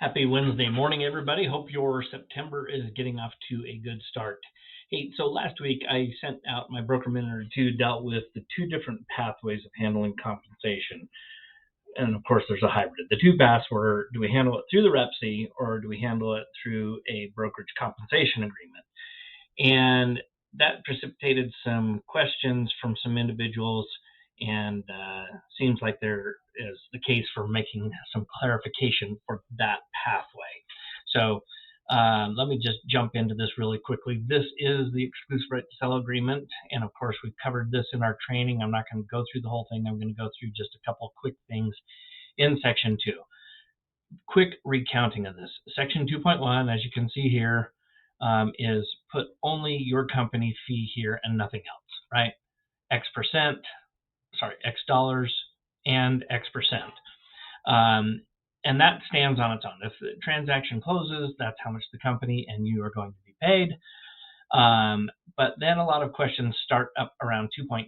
Happy Wednesday morning, everybody. Hope your September is getting off to a good start. Hey, so last week I sent out my broker minute or two, dealt with the two different pathways of handling compensation. And of course, there's a hybrid. The two paths were, do we handle it through the REPC or do we handle it through a brokerage compensation agreement? And that precipitated some questions from some individuals, and seems like there is the case for making some clarification for that pathway. So let me just jump into this really quickly. This is the exclusive right to sell agreement, and of course we've covered this in our training. I'm not going to go through the whole thing. I'm going to go through just a couple quick things in Section 2. Quick recounting of this. Section 2.1, as you can see here, is put only your company fee here and nothing else, right? X dollars and X percent. And that stands on its own. If the transaction closes, that's how much the company and you are going to be paid. But then a lot of questions start up around 2.2.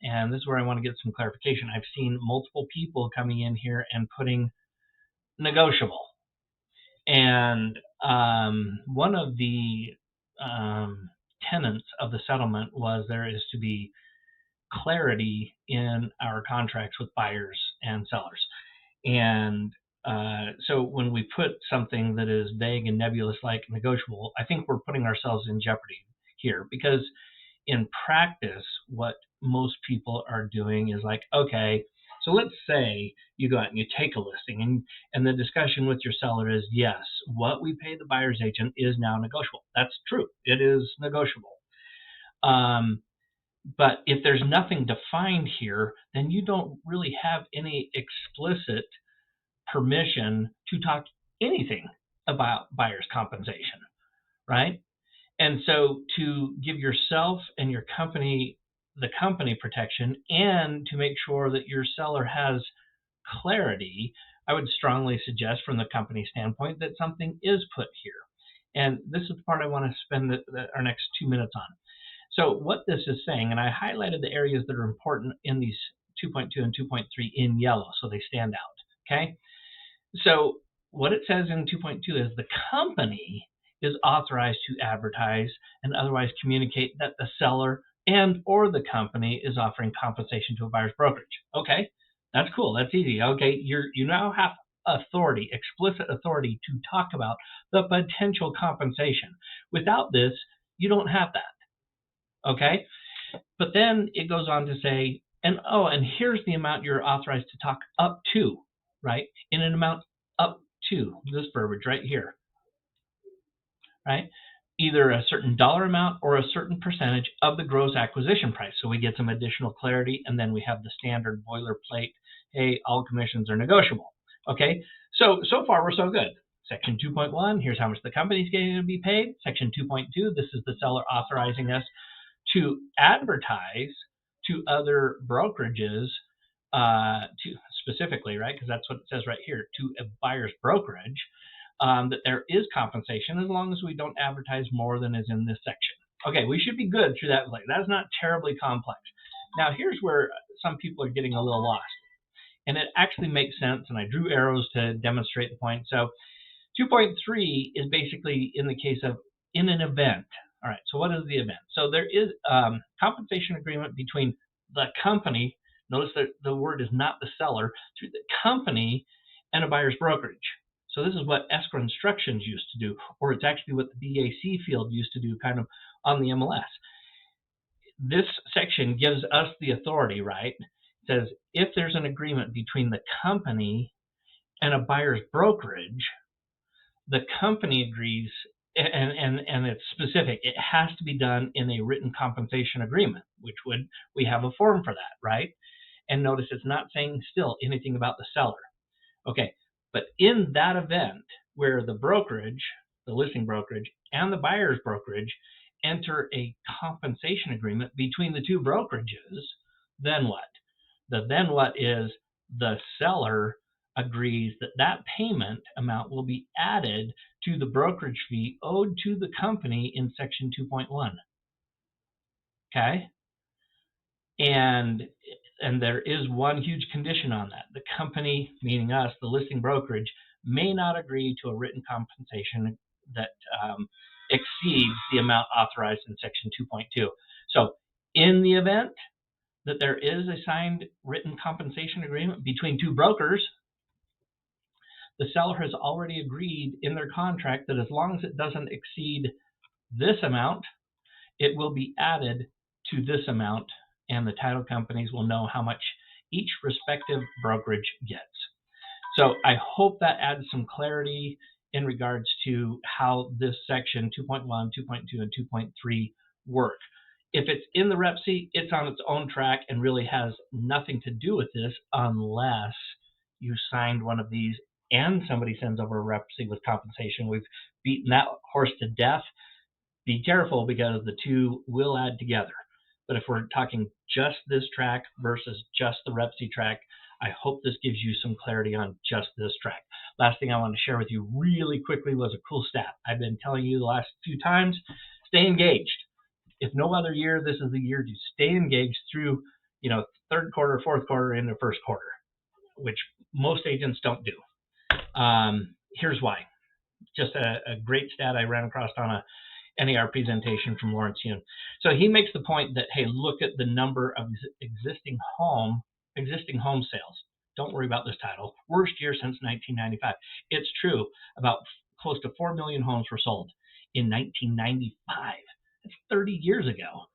And this is where I want to get some clarification. I've seen multiple people coming in here and putting negotiable. And one of the tenets of the settlement was there is to be clarity in our contracts with buyers and sellers. And so when we put something that is vague and nebulous like negotiable, I think we're putting ourselves in jeopardy here, because in practice, what most people are doing is like, okay, so let's say you go out and you take a listing, and the discussion with your seller is, yes, what we pay the buyer's agent is now negotiable. That's true. It is negotiable. But if there's nothing defined here, then you don't really have any explicit permission to talk anything about buyer's compensation, right? And so to give yourself and your company the company protection, and to make sure that your seller has clarity, I would strongly suggest from the company standpoint that something is put here. And this is the part I want to spend our next 2 minutes on. So what this is saying, and I highlighted the areas that are important in these 2.2 and 2.3 in yellow so they stand out, okay? So what it says in 2.2 is the company is authorized to advertise and otherwise communicate that the seller and or the company is offering compensation to a buyer's brokerage. Okay, that's cool. That's easy. Okay, you now have authority, explicit authority to talk about the potential compensation. Without this, you don't have that. Okay, but then it goes on to say, and here's the amount you're authorized to talk up to, right? In an amount up to this verbiage right here, right? Either a certain dollar amount or a certain percentage of the gross acquisition price. So we get some additional clarity, and then we have the standard boilerplate, hey, all commissions are negotiable. Okay, so far we're so good. Section 2.1, here's how much the company's going to be paid. Section 2.2, this is the seller authorizing us to advertise to other brokerages, to specifically, right, because that's what it says right here, to a buyer's brokerage, that there is compensation as long as we don't advertise more than is in this section. Okay, we should be good through that. That's not terribly complex. Now, here's where some people are getting a little lost. And it actually makes sense, and I drew arrows to demonstrate the point. So 2.3 is basically in the case of in an event. All right, so what is the event? So there is compensation agreement between the company, notice that the word is not the seller, through the company and a buyer's brokerage. So this is what escrow instructions used to do, or it's actually what the BAC field used to do kind of on the MLS. This section gives us the authority, right? It says if there's an agreement between the company and a buyer's brokerage, the company agrees, and it's specific. It has to be done in a written compensation agreement, which we have a form for that, right? And notice it's not saying still anything about the seller. Okay. But in that event where the brokerage, the listing brokerage, and the buyer's brokerage enter a compensation agreement between the two brokerages, then what? The then what is the seller agrees that that payment amount will be added to the brokerage fee owed to the company in Section 2.1. Okay? And there is one huge condition on that. The company, meaning us, the listing brokerage, may not agree to a written compensation that exceeds the amount authorized in Section 2.2. So in the event that there is a signed written compensation agreement between two brokers, the seller has already agreed in their contract that as long as it doesn't exceed this amount, it will be added to this amount, and the title companies will know how much each respective brokerage gets. So I hope that adds some clarity in regards to how this section 2.1, 2.2, and 2.3 work. If it's in the rep sheet, it's on its own track and really has nothing to do with this unless you signed one of these and somebody sends over a rep sheet with compensation. We've beaten that horse to death. Be careful because the two will add together. But if we're talking just this track versus just the rep sheet track, I hope this gives you some clarity on just this track. Last thing I want to share with you really quickly was a cool stat. I've been telling you the last few times, stay engaged. If no other year, this is the year to stay engaged through, third quarter, fourth quarter, into first quarter, which most agents don't do. Here's why. Just a great stat I ran across on a NAR presentation from Lawrence Yun. So he makes the point that, hey, look at the number of existing home sales. Don't worry about this title. Worst year since 1995. It's true. About close to 4 million homes were sold in 1995. That's 30 years ago.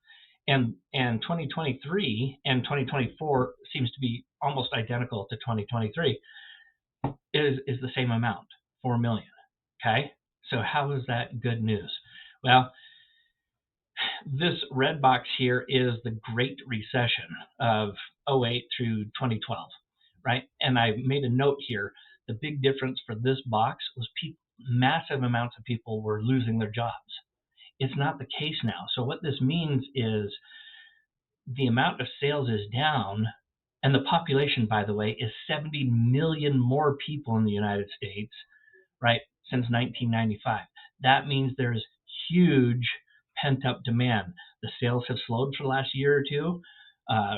And 2023 and 2024 seems to be almost identical to 2023. Is the same amount, 4 million. Okay? So how is that good news? Well, this red box here is the Great Recession of 08 through 2012, right? And I made a note here. The big difference for this box was massive amounts of people were losing their jobs. It's not the case now. So what this means is the amount of sales is down, and the population, by the way, is 70 million more people in the United States, right, since 1995. That means there's huge pent-up demand. The sales have slowed for the last year or two.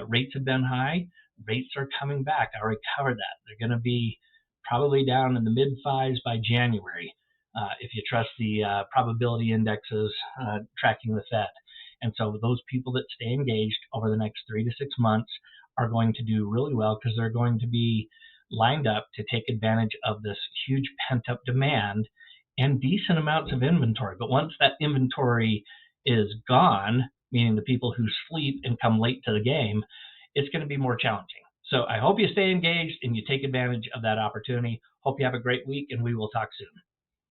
Rates have been high. Rates are coming back. I already covered that. They're going to be probably down in the mid-5s by January, if you trust the probability indexes tracking the Fed. And so those people that stay engaged over the next 3 to 6 months are going to do really well because they're going to be lined up to take advantage of this huge pent-up demand and decent amounts of inventory. But once that inventory is gone, meaning the people who sleep and come late to the game, it's going to be more challenging. So I hope you stay engaged and you take advantage of that opportunity. Hope you have a great week, and we will talk soon.